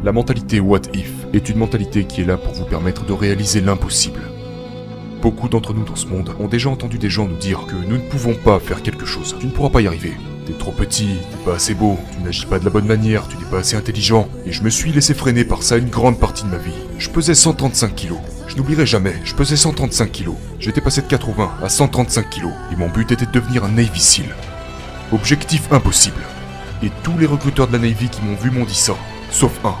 La mentalité What If est une mentalité qui est là pour vous permettre de réaliser l'impossible. Beaucoup d'entre nous dans ce monde ont déjà entendu des gens nous dire que nous ne pouvons pas faire quelque chose. Tu ne pourras pas y arriver. T'es trop petit, t'es pas assez beau, tu n'agis pas de la bonne manière, tu n'es pas assez intelligent. Et je me suis laissé freiner par ça une grande partie de ma vie. Je pesais 135 kilos. Je n'oublierai jamais, je pesais 135 kilos. J'étais passé de 80 à 135 kilos. Et mon but était de devenir un Navy Seal. Objectif impossible. Et tous les recruteurs de la Navy qui m'ont vu m'ont dit ça. Sauf un.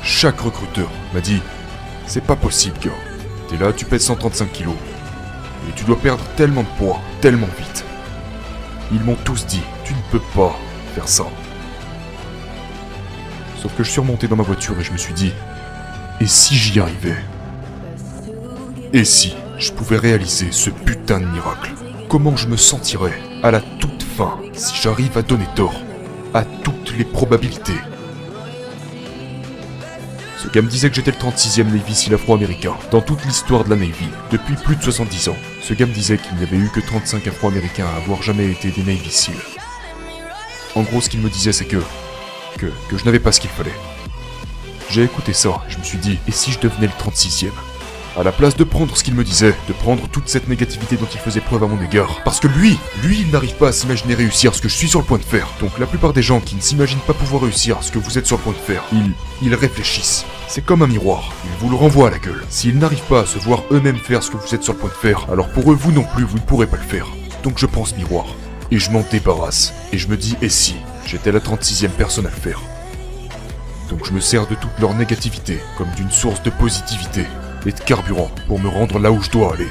Chaque recruteur m'a dit « C'est pas possible, gars. T'es là, tu pèses 135 kilos. Et tu dois perdre tellement de poids, tellement vite. » Ils m'ont tous dit « Tu ne peux pas faire ça. » Sauf que je suis remonté dans ma voiture et je me suis dit « Et si j'y arrivais ? Et si je pouvais réaliser ce putain de miracle ? Comment je me sentirais à la toute fin si j'arrive à donner tort à toutes les probabilités ? » Ce gars me disait que j'étais le 36e Navy Seal afro-américain dans toute l'histoire de la Navy, depuis plus de 70 ans. Ce gars me disait qu'il n'y avait eu que 35 afro-américains à avoir jamais été des Navy Seal. En gros, ce qu'il me disait, c'est que je n'avais pas ce qu'il fallait. J'ai écouté ça, je me suis dit, et si je devenais le 36e ? À la place de prendre ce qu'il me disait, de prendre toute cette négativité dont il faisait preuve à mon égard. Parce que lui, il n'arrive pas à s'imaginer réussir ce que je suis sur le point de faire. Donc la plupart des gens qui ne s'imaginent pas pouvoir réussir ce que vous êtes sur le point de faire, ils réfléchissent. C'est comme un miroir, ils vous le renvoient à la gueule. S'ils n'arrivent pas à se voir eux-mêmes faire ce que vous êtes sur le point de faire, alors pour eux, vous non plus, vous ne pourrez pas le faire. Donc je prends ce miroir, et je m'en débarrasse. Et je me dis, et si j'étais la 36e personne à le faire ? Donc je me sers de toute leur négativité, comme d'une source de positivité et de carburant pour me rendre là où je dois aller.